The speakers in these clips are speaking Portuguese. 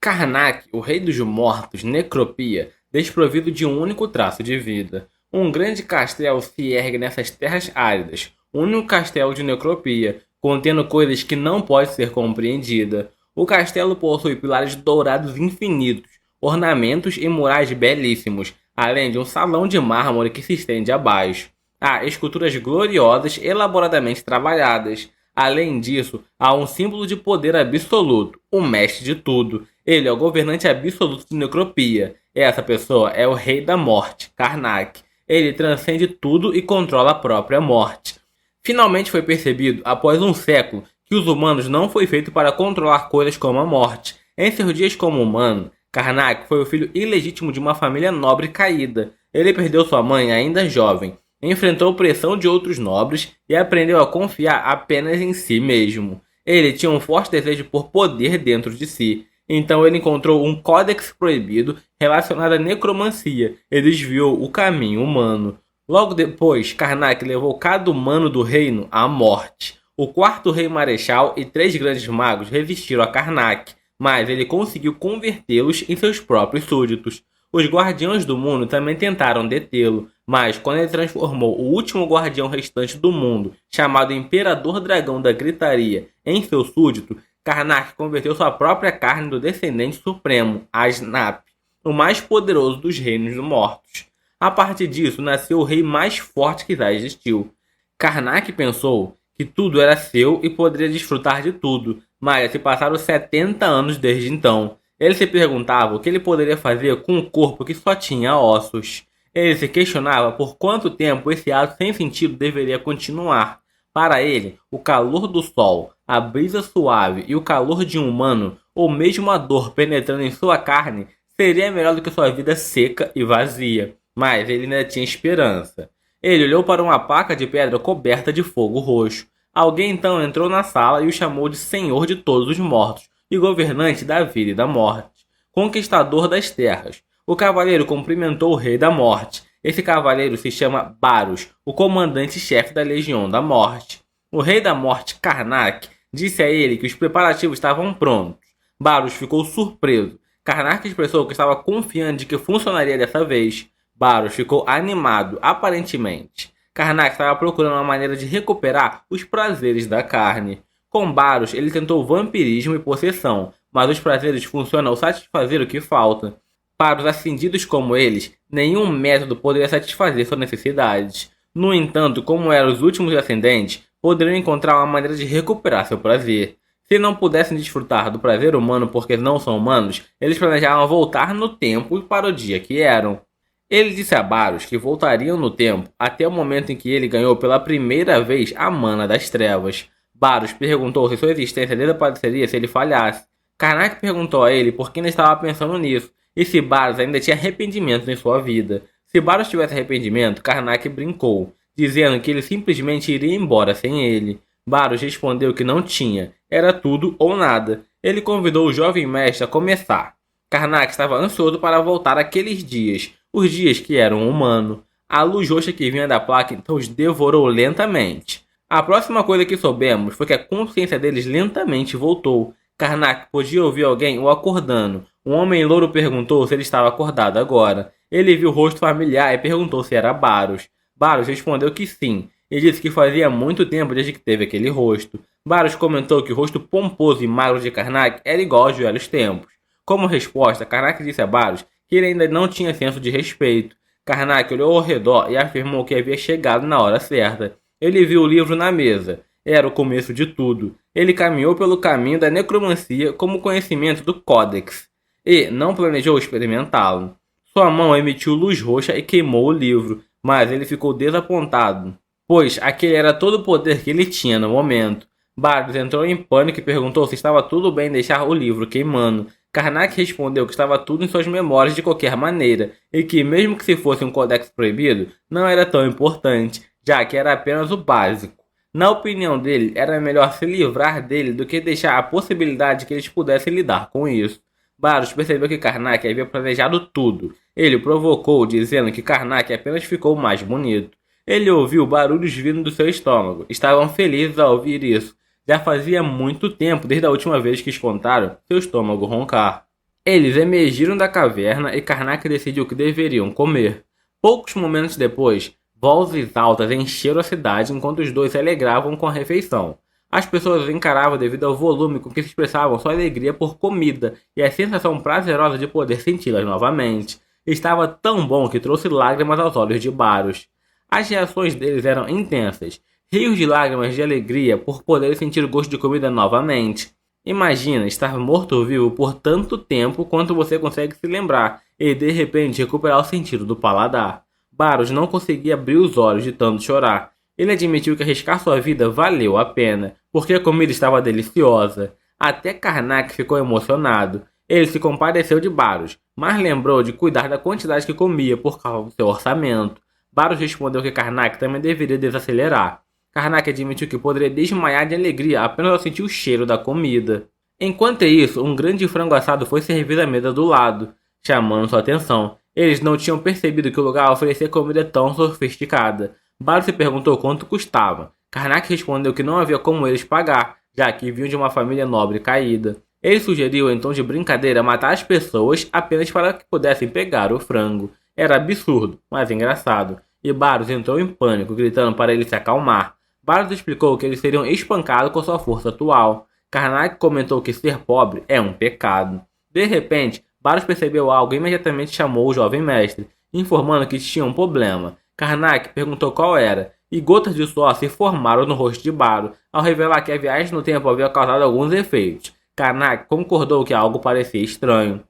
Karnak, o rei dos mortos, necropia, desprovido de um único traço de vida. Um grande castelo se ergue nessas terras áridas, o único castelo de necropia, contendo coisas que não pode ser compreendida. O castelo possui pilares dourados infinitos, ornamentos e murais belíssimos, além de um salão de mármore que se estende abaixo. Há esculturas gloriosas elaboradamente trabalhadas. Além disso, há um símbolo de poder absoluto, o mestre de tudo. Ele é o governante absoluto de necropia. Essa pessoa é o rei da morte, Karnak. Ele transcende tudo e controla a própria morte. Finalmente foi percebido, após um século, que os humanos não foi feito para controlar coisas como a morte. Em seus dias como humano, Karnak foi o filho ilegítimo de uma família nobre caída. Ele perdeu sua mãe ainda jovem, enfrentou pressão de outros nobres e aprendeu a confiar apenas em si mesmo. Ele tinha um forte desejo por poder dentro de si, então ele encontrou um códex proibido relacionado à necromancia e desviou o caminho humano. Logo depois, Karnak levou cada humano do reino à morte. O quarto rei marechal e 3 grandes magos resistiram a Karnak, mas ele conseguiu convertê-los em seus próprios súditos. Os guardiões do mundo também tentaram detê-lo, mas quando ele transformou o último guardião restante do mundo, chamado Imperador Dragão da Gritaria, em seu súdito, Karnak converteu sua própria carne do descendente supremo, Asnap, o mais poderoso dos reinos dos mortos. A partir disso, nasceu o rei mais forte que já existiu. Karnak pensou que tudo era seu e poderia desfrutar de tudo, mas se passaram 70 anos desde então. Ele se perguntava o que ele poderia fazer com um corpo que só tinha ossos. Ele se questionava por quanto tempo esse ato sem sentido deveria continuar. Para ele, o calor do sol, a brisa suave e o calor de um humano, ou mesmo a dor penetrando em sua carne, seria melhor do que sua vida seca e vazia. Mas ele ainda tinha esperança. Ele olhou para uma placa de pedra coberta de fogo roxo. Alguém então entrou na sala e o chamou de Senhor de todos os mortos e governante da vida e da morte, conquistador das terras. O cavaleiro cumprimentou o rei da morte. Esse cavaleiro se chama Baros, o comandante-chefe da Legião da Morte. O rei da morte, Karnak, disse a ele que os preparativos estavam prontos. Baros ficou surpreso. Karnak expressou que estava confiante de que funcionaria dessa vez. Baros ficou animado, aparentemente. Karnak estava procurando uma maneira de recuperar os prazeres da carne. Com Baros, ele tentou vampirismo e possessão, mas os prazeres funcionam ao satisfazer o que falta. Para os ascendidos como eles, nenhum método poderia satisfazer suas necessidades. No entanto, como eram os últimos ascendentes, poderiam encontrar uma maneira de recuperar seu prazer. Se não pudessem desfrutar do prazer humano porque não são humanos, eles planejavam voltar no tempo para o dia que eram. Ele disse a Baros que voltariam no tempo até o momento em que ele ganhou pela primeira vez a Mana das Trevas. Baros perguntou se sua existência desapareceria se ele falhasse. Karnak perguntou a ele por que ainda estava pensando nisso e se Baros ainda tinha arrependimentos em sua vida. Se Baros tivesse arrependimento, Karnak brincou, dizendo que ele simplesmente iria embora sem ele. Baros respondeu que não tinha, era tudo ou nada. Ele convidou o jovem mestre a começar. Karnak estava ansioso para voltar àqueles dias, os dias que eram um humano. A luz roxa que vinha da placa então os devorou lentamente. A próxima coisa que soubemos foi que a consciência deles lentamente voltou. Karnak podia ouvir alguém o acordando. Um homem louro perguntou se ele estava acordado agora. Ele viu o rosto familiar e perguntou se era Baros. Baros respondeu que sim, e disse que fazia muito tempo desde que teve aquele rosto. Baros comentou que o rosto pomposo e magro de Karnak era igual aos velhos tempos. Como resposta, Karnak disse a Baros que ele ainda não tinha senso de respeito. Karnak olhou ao redor e afirmou que havia chegado na hora certa. Ele viu o livro na mesa. Era o começo de tudo. Ele caminhou pelo caminho da necromancia como conhecimento do Códex e não planejou experimentá-lo. Sua mão emitiu luz roxa e queimou o livro, mas ele ficou desapontado, pois aquele era todo o poder que ele tinha no momento. Baros entrou em pânico e perguntou se estava tudo bem deixar o livro queimando. Karnak respondeu que estava tudo em suas memórias de qualquer maneira, e que mesmo que se fosse um codex proibido, não era tão importante, já que era apenas o básico. Na opinião dele, era melhor se livrar dele do que deixar a possibilidade de que eles pudessem lidar com isso. Baros percebeu que Karnak havia planejado tudo. Ele o provocou, dizendo que Karnak apenas ficou mais bonito. Ele ouviu barulhos vindo do seu estômago. Estavam felizes ao ouvir isso. Já fazia muito tempo desde a última vez que escutaram seu estômago roncar. Eles emergiram da caverna e Karnak decidiu que deveriam comer. Poucos momentos depois, vozes altas encheram a cidade enquanto os dois se alegravam com a refeição. As pessoas os encaravam devido ao volume com que se expressavam sua alegria por comida e a sensação prazerosa de poder senti-las novamente. Estava tão bom que trouxe lágrimas aos olhos de Baros. As reações deles eram intensas, rios de lágrimas de alegria por poder sentir o gosto de comida novamente. Imagina estar morto-vivo por tanto tempo quanto você consegue se lembrar e de repente recuperar o sentido do paladar. Baros não conseguia abrir os olhos de tanto chorar. Ele admitiu que arriscar sua vida valeu a pena, porque a comida estava deliciosa. Até Karnak ficou emocionado. Ele se compadeceu de Baros, mas lembrou de cuidar da quantidade que comia por causa do seu orçamento. Baros respondeu que Karnak também deveria desacelerar. Karnak admitiu que poderia desmaiar de alegria apenas ao sentir o cheiro da comida. Enquanto isso, um grande frango assado foi servido à mesa do lado, chamando sua atenção. Eles não tinham percebido que o lugar oferecia comida tão sofisticada. Baros se perguntou quanto custava. Karnak respondeu que não havia como eles pagar, já que vinham de uma família nobre caída. Ele sugeriu em tom de brincadeira matar as pessoas apenas para que pudessem pegar o frango. Era absurdo, mas engraçado, e Baros entrou em pânico, gritando para ele se acalmar. Baros explicou que eles seriam espancados com sua força atual. Karnak comentou que ser pobre é um pecado. De repente, Baros percebeu algo e imediatamente chamou o jovem mestre, informando que tinha um problema. Karnak perguntou qual era, e gotas de suor se formaram no rosto de Baros, ao revelar que a viagem no tempo havia causado alguns efeitos. Karnak concordou que algo parecia estranho.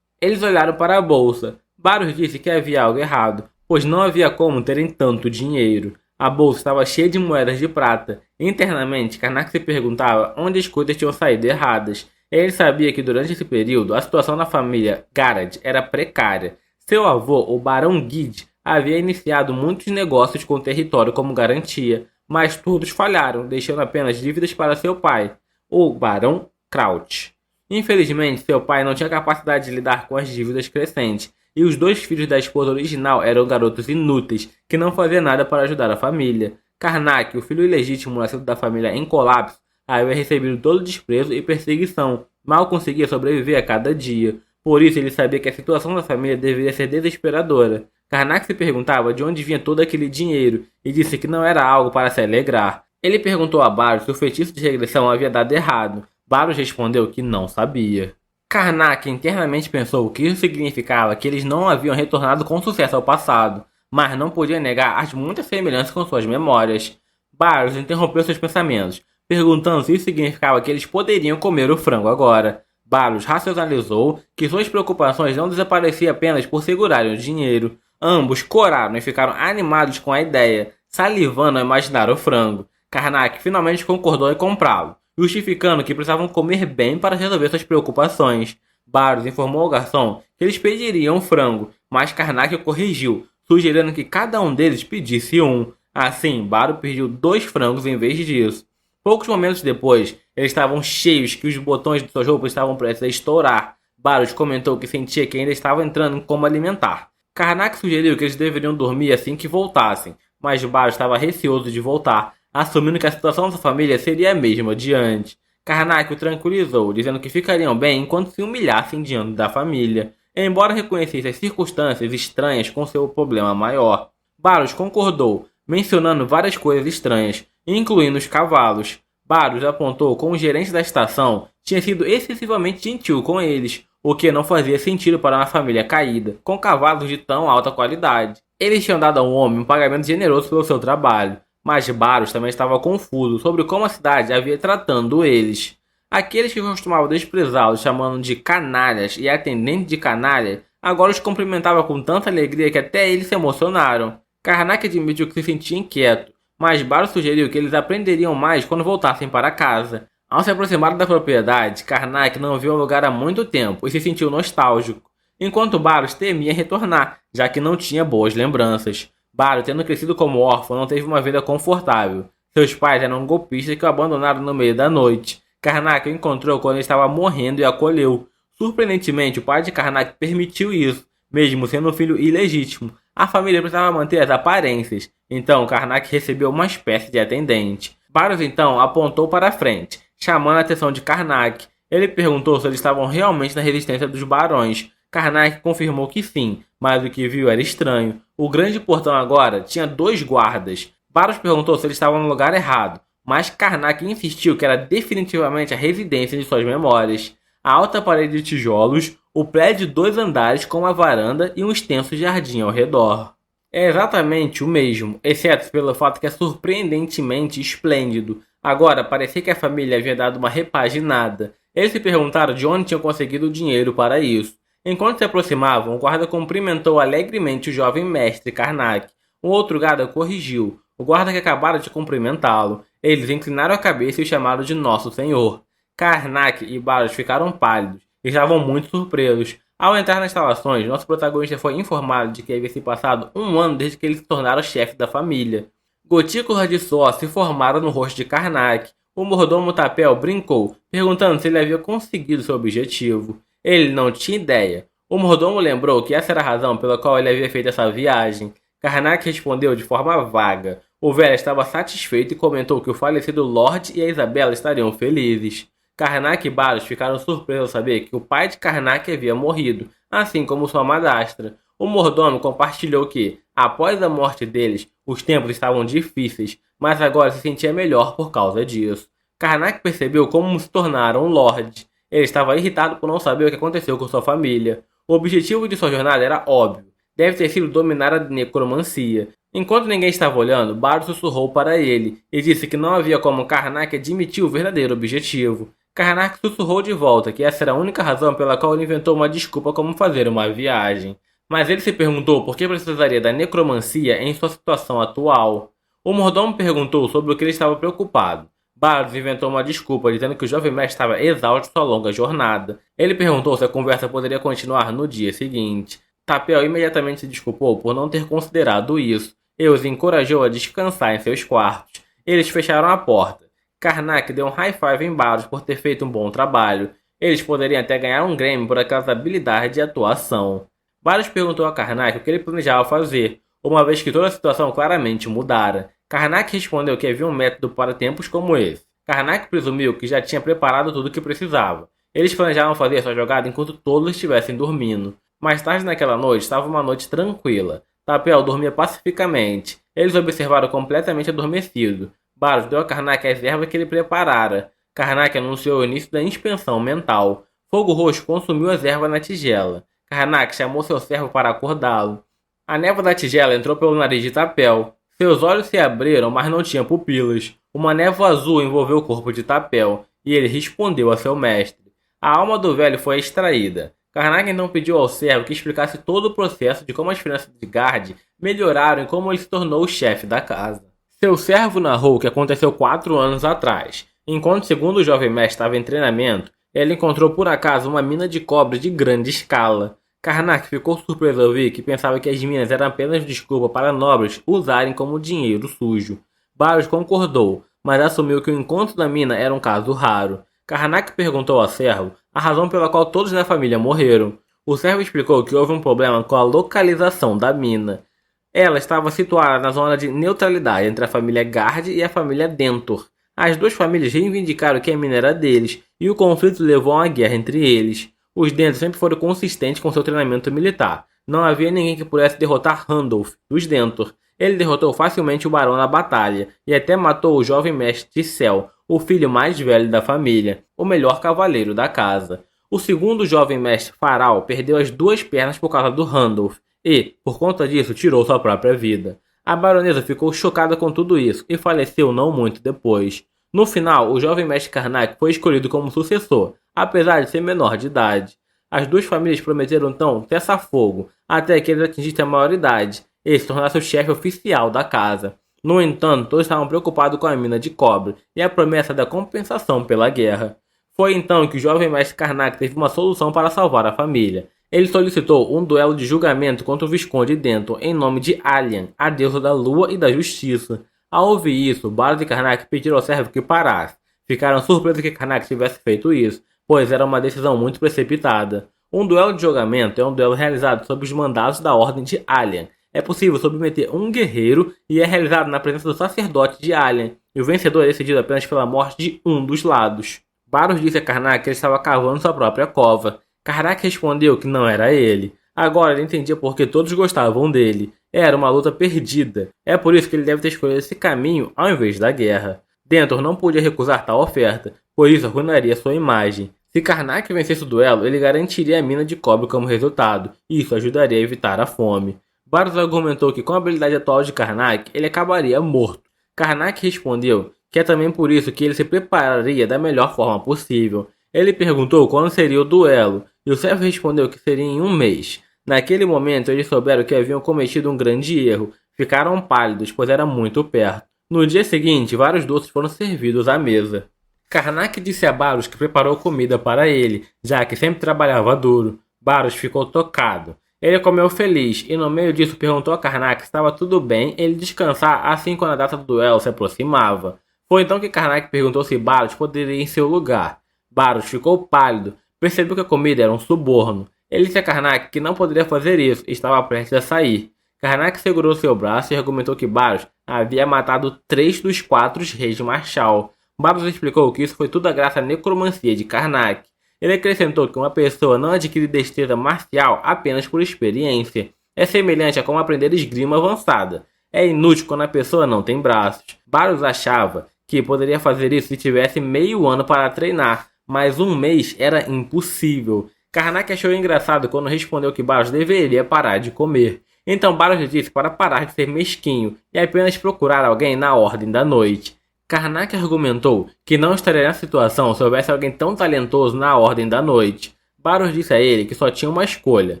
Eles olharam para a bolsa. Baros disse que havia algo errado, pois não havia como terem tanto dinheiro. A bolsa estava cheia de moedas de prata. Internamente, Karnak se perguntava onde as coisas tinham saído erradas. Ele sabia que durante esse período, a situação da família Garad era precária. Seu avô, o Barão Gide, havia iniciado muitos negócios com o território como garantia, mas todos falharam, deixando apenas dívidas para seu pai, o Barão Kraut. Infelizmente, seu pai não tinha capacidade de lidar com as dívidas crescentes, e os dois filhos da esposa original eram garotos inúteis, que não faziam nada para ajudar a família. Karnak, o filho ilegítimo nascido da família em colapso, havia recebido todo desprezo e perseguição, mal conseguia sobreviver a cada dia. Por isso ele sabia que a situação da família deveria ser desesperadora. Karnak se perguntava de onde vinha todo aquele dinheiro, e disse que não era algo para se alegrar. Ele perguntou a Baros se o feitiço de regressão havia dado errado. Baros respondeu que não sabia. Karnak internamente pensou que isso significava que eles não haviam retornado com sucesso ao passado, mas não podia negar as muitas semelhanças com suas memórias. Baros interrompeu seus pensamentos, perguntando se isso significava que eles poderiam comer o frango agora. Baros racionalizou que suas preocupações não desapareciam apenas por segurarem o dinheiro. Ambos coraram e ficaram animados com a ideia, salivando ao imaginar o frango. Karnak finalmente concordou em comprá-lo, justificando que precisavam comer bem para resolver suas preocupações. Baros informou ao garçom que eles pediriam um frango, mas Karnak o corrigiu, sugerindo que cada um deles pedisse um. Assim, Baros pediu 2 frangos em vez disso. Poucos momentos depois, eles estavam cheios que os botões de suas roupas estavam prestes a estourar. Baros comentou que sentia que ainda estava entrando em como alimentar. Karnak sugeriu que eles deveriam dormir assim que voltassem, mas Baros estava receoso de voltar, assumindo que a situação da família seria a mesma de antes. Karnak o tranquilizou, dizendo que ficariam bem enquanto se humilhassem diante da família, embora reconhecesse as circunstâncias estranhas com seu problema maior. Baros concordou, mencionando várias coisas estranhas, incluindo os cavalos. Baros apontou como o gerente da estação tinha sido excessivamente gentil com eles, o que não fazia sentido para uma família caída, com cavalos de tão alta qualidade. Eles tinham dado ao homem um pagamento generoso pelo seu trabalho, mas Baros também estava confuso sobre como a cidade havia tratando eles. Aqueles que costumavam desprezá-los chamando de canalhas e atendentes de canalha, agora os cumprimentava com tanta alegria que até eles se emocionaram. Karnak admitiu que se sentia inquieto, mas Baros sugeriu que eles aprenderiam mais quando voltassem para casa. Ao se aproximar da propriedade, Karnak não viu o lugar há muito tempo e se sentiu nostálgico, enquanto Baros temia retornar, já que não tinha boas lembranças. Baros, tendo crescido como órfão, não teve uma vida confortável. Seus pais eram golpistas que o abandonaram no meio da noite. Karnak o encontrou quando ele estava morrendo e acolheu. Surpreendentemente, o pai de Karnak permitiu isso, mesmo sendo um filho ilegítimo. A família precisava manter as aparências, então Karnak recebeu uma espécie de atendente. Baros então apontou para a frente, chamando a atenção de Karnak. Ele perguntou se eles estavam realmente na resistência dos barões. Karnak confirmou que sim, mas o que viu era estranho. O grande portão agora tinha 2 guardas. Baros perguntou se eles estavam no lugar errado, mas Karnak insistiu que era definitivamente a residência de suas memórias. A alta parede de tijolos, o prédio de 2 andares com uma varanda e um extenso jardim ao redor. É exatamente o mesmo, exceto pelo fato que é surpreendentemente esplêndido. Agora, parecia que a família havia dado uma repaginada. Eles se perguntaram de onde tinham conseguido o dinheiro para isso. Enquanto se aproximavam, o guarda cumprimentou alegremente o jovem mestre Karnak. Um outro guarda corrigiu, o guarda que acabara de cumprimentá-lo. Eles inclinaram a cabeça e o chamaram de Nosso Senhor. Karnak e Baros ficaram pálidos e estavam muito surpresos. Ao entrar nas instalações, nosso protagonista foi informado de que havia se passado 1 ano desde que ele se tornara chefe da família. Gotículas de suor se formaram no rosto de Karnak. O mordomo Tapel brincou, perguntando se ele havia conseguido seu objetivo. Ele não tinha ideia. O mordomo lembrou que essa era a razão pela qual ele havia feito essa viagem. Karnak respondeu de forma vaga. O velho estava satisfeito e comentou que o falecido Lorde e a Isabela estariam felizes. Karnak e Baros ficaram surpresos ao saber que o pai de Karnak havia morrido, assim como sua madrastra. O mordomo compartilhou que, após a morte deles, os tempos estavam difíceis, mas agora se sentia melhor por causa disso. Karnak percebeu como se tornaram Lorde. Ele estava irritado por não saber o que aconteceu com sua família. O objetivo de sua jornada era óbvio. Deve ter sido dominar a necromancia. Enquanto ninguém estava olhando, Baros sussurrou para ele e disse que não havia como Karnak admitir o verdadeiro objetivo. Karnak sussurrou de volta que essa era a única razão pela qual ele inventou uma desculpa como fazer uma viagem. Mas ele se perguntou por que precisaria da necromancia em sua situação atual. O mordomo perguntou sobre o que ele estava preocupado. Baros inventou uma desculpa, dizendo que o jovem mestre estava exausto de sua longa jornada. Ele perguntou se a conversa poderia continuar no dia seguinte. Tapel imediatamente se desculpou por não ter considerado isso e os encorajou a descansar em seus quartos. Eles fecharam a porta. Karnak deu um high five em Baros por ter feito um bom trabalho. Eles poderiam até ganhar um Grammy por aquelas habilidades de atuação. Baros perguntou a Karnak o que ele planejava fazer, uma vez que toda a situação claramente mudara. Karnak respondeu que havia um método para tempos como esse. Karnak presumiu que já tinha preparado tudo o que precisava. Eles planejavam fazer sua jogada enquanto todos estivessem dormindo. Mais tarde naquela noite, estava uma noite tranquila. Tapel dormia pacificamente. Eles observaram completamente adormecido. Baros deu a Karnak as ervas que ele preparara. Karnak anunciou o início da inspeção mental. Fogo roxo consumiu as ervas na tigela. Karnak chamou seu servo para acordá-lo. A névoa da tigela entrou pelo nariz de Tapel. Seus olhos se abriram, mas não tinha pupilas. Uma névoa azul envolveu o corpo de Tapel, e ele respondeu a seu mestre. A alma do velho foi extraída. Karnak então pediu ao servo que explicasse todo o processo de como as finanças de Gard melhoraram e como ele se tornou o chefe da casa. Seu servo narrou o que aconteceu 4 anos atrás. Enquanto segundo o jovem mestre estava em treinamento, ele encontrou por acaso uma mina de cobre de grande escala. Karnak ficou surpreso ao ver que pensava que as minas eram apenas desculpa para nobres usarem como dinheiro sujo. Baros concordou, mas assumiu que o encontro da mina era um caso raro. Karnak perguntou ao servo a razão pela qual todos na família morreram. O servo explicou que houve um problema com a localização da mina. Ela estava situada na zona de neutralidade entre a família Gard e a família Dentor. As duas famílias reivindicaram que a mina era deles, e o conflito levou a uma guerra entre eles. Os Dentor sempre foram consistentes com seu treinamento militar. Não havia ninguém que pudesse derrotar Randolph, dos Dentor. Ele derrotou facilmente o barão na batalha, e até matou o jovem mestre Cell, o filho mais velho da família, o melhor cavaleiro da casa. O segundo jovem mestre Faral perdeu as 2 pernas por causa do Randolph, e, por conta disso, tirou sua própria vida. A baronesa ficou chocada com tudo isso, e faleceu não muito depois. No final, o jovem mestre Karnak foi escolhido como sucessor, apesar de ser menor de idade. As duas famílias prometeram então cessar-fogo, até que ele atingisse a maioridade, e se tornasse o chefe oficial da casa. No entanto, todos estavam preocupados com a mina de cobre e a promessa da compensação pela guerra. Foi então que o jovem mestre Karnak teve uma solução para salvar a família. Ele solicitou um duelo de julgamento contra o Visconde Denton em nome de Alien, a deusa da lua e da justiça. Ao ouvir isso, Baros e Karnak pediram ao servo que parasse. Ficaram surpresos que Karnak tivesse feito isso, pois era uma decisão muito precipitada. Um duelo de julgamento é um duelo realizado sob os mandatos da Ordem de Alien. É possível submeter um guerreiro e é realizado na presença do sacerdote de Alien, e o vencedor é decidido apenas pela morte de um dos lados. Baros disse a Karnak que ele estava cavando sua própria cova. Karnak respondeu que não era ele. Agora ele entendia por que todos gostavam dele. Era uma luta perdida. É por isso que ele deve ter escolhido esse caminho ao invés da guerra. Dentor não podia recusar tal oferta, pois isso arruinaria sua imagem. Se Karnak vencesse o duelo, ele garantiria a mina de cobre como resultado, e isso ajudaria a evitar a fome. Baros argumentou que com a habilidade atual de Karnak, ele acabaria morto. Karnak respondeu que é também por isso que ele se prepararia da melhor forma possível. Ele perguntou quando seria o duelo, e o servo respondeu que seria em um mês. Naquele momento, eles souberam que haviam cometido um grande erro. Ficaram pálidos, pois era muito perto. No dia seguinte, vários doces foram servidos à mesa. Karnak disse a Baros que preparou comida para ele, já que sempre trabalhava duro. Baros ficou tocado. Ele comeu feliz e no meio disso perguntou a Karnak se estava tudo bem ele descansar assim quando a data do duelo se aproximava. Foi então que Karnak perguntou se Baros poderia ir em seu lugar. Baros ficou pálido, percebeu que a comida era um suborno. Ele disse a Karnak que não poderia fazer isso e estava prestes a sair. Karnak segurou seu braço e argumentou que Baros havia matado 3 dos 4 reis de Marshall. Baros explicou que isso foi tudo graças à necromancia de Karnak. Ele acrescentou que uma pessoa não adquire destreza marcial apenas por experiência. É semelhante a como aprender esgrima avançada. É inútil quando a pessoa não tem braços. Baros achava que poderia fazer isso se tivesse meio ano para treinar, mas um mês era impossível. Karnak achou engraçado quando respondeu que Baros deveria parar de comer. Então Baros disse para parar de ser mesquinho e apenas procurar alguém na Ordem da Noite. Karnak argumentou que não estaria nessa situação se houvesse alguém tão talentoso na Ordem da Noite. Baros disse a ele que só tinha uma escolha,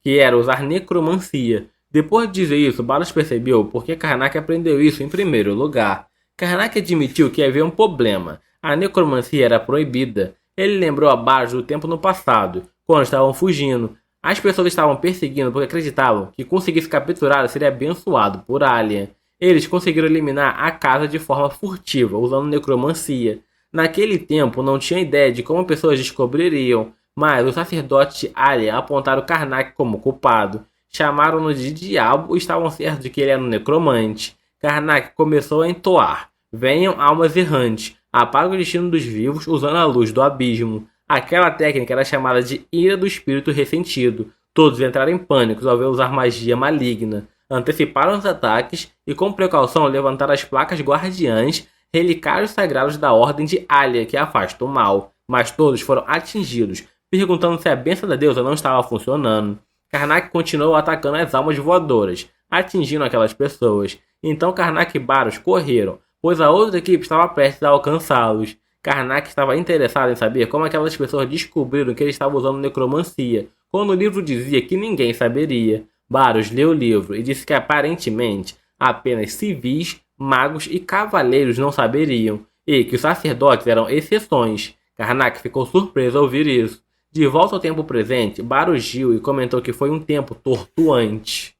que era usar necromancia. Depois de dizer isso, Baros percebeu por que Karnak aprendeu isso em primeiro lugar. Karnak admitiu que havia um problema. A necromancia era proibida. Ele lembrou a Baros do tempo no passado, quando estavam fugindo. As pessoas estavam perseguindo porque acreditavam que conseguisse capturá-lo seria abençoado por Alien. Eles conseguiram eliminar a casa de forma furtiva, usando necromancia. Naquele tempo, não tinha ideia de como pessoas descobririam, mas os sacerdotes de Alien apontaram Karnak como culpado. Chamaram-no de diabo e estavam certos de que ele era um necromante. Karnak começou a entoar: "Venham almas errantes, apague o destino dos vivos usando a luz do abismo." Aquela técnica era chamada de ira do espírito ressentido. Todos entraram em pânico ao ver usar magia maligna. Anteciparam os ataques e com precaução levantaram as placas guardiãs, relicários sagrados da Ordem de Alia que afasta o mal. Mas todos foram atingidos, perguntando se a bênção da deusa não estava funcionando. Karnak continuou atacando as almas voadoras, atingindo aquelas pessoas. Então Karnak e Baros correram, pois a outra equipe estava prestes a alcançá-los. Karnak estava interessado em saber como aquelas pessoas descobriram que ele estava usando necromancia, quando o livro dizia que ninguém saberia. Baros leu o livro e disse que aparentemente apenas civis, magos e cavaleiros não saberiam, e que os sacerdotes eram exceções. Karnak ficou surpreso ao ouvir isso. De volta ao tempo presente, Baros riu e comentou que foi um tempo tortuante.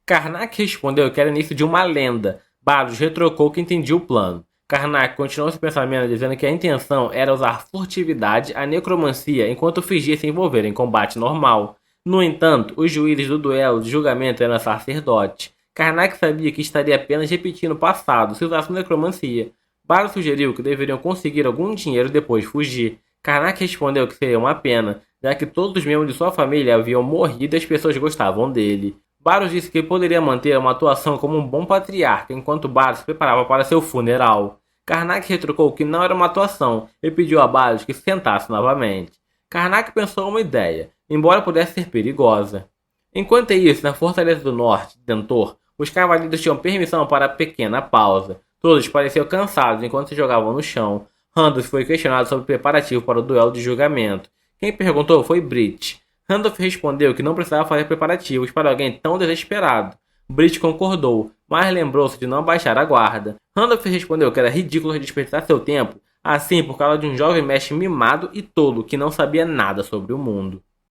Karnak respondeu que era início de uma lenda. Baros retrocou que entendia o plano. Karnak continuou seu pensamento dizendo que a intenção era usar furtividade, a necromancia, enquanto fingia se envolver em combate normal. No entanto, os juízes do duelo de julgamento eram sacerdotes. Karnak sabia que estaria apenas repetindo o passado se usasse necromancia. Baros sugeriu que deveriam conseguir algum dinheiro depois de fugir. Karnak respondeu que seria uma pena, já que todos os membros de sua família haviam morrido e as pessoas gostavam dele. Baros disse que poderia manter uma atuação como um bom patriarca enquanto Baros se preparava para seu funeral. Karnak retrucou que não era uma atuação e pediu a Baros que se sentasse novamente. Karnak pensou uma ideia, embora pudesse ser perigosa. Enquanto isso, na Fortaleza do Norte de Dentor, os cavaleiros tinham permissão para pequena pausa. Todos pareciam cansados enquanto se jogavam no chão. Randolph foi questionado sobre o preparativo para o duelo de julgamento. Quem perguntou foi Brit. Randolph respondeu que não precisava fazer preparativos para alguém tão desesperado. Brit concordou, mas lembrou-se de não baixar a guarda. Randolph respondeu que era ridículo desperdiçar seu tempo, assim por causa de um jovem mestre mimado e tolo que não sabia nada sobre o mundo.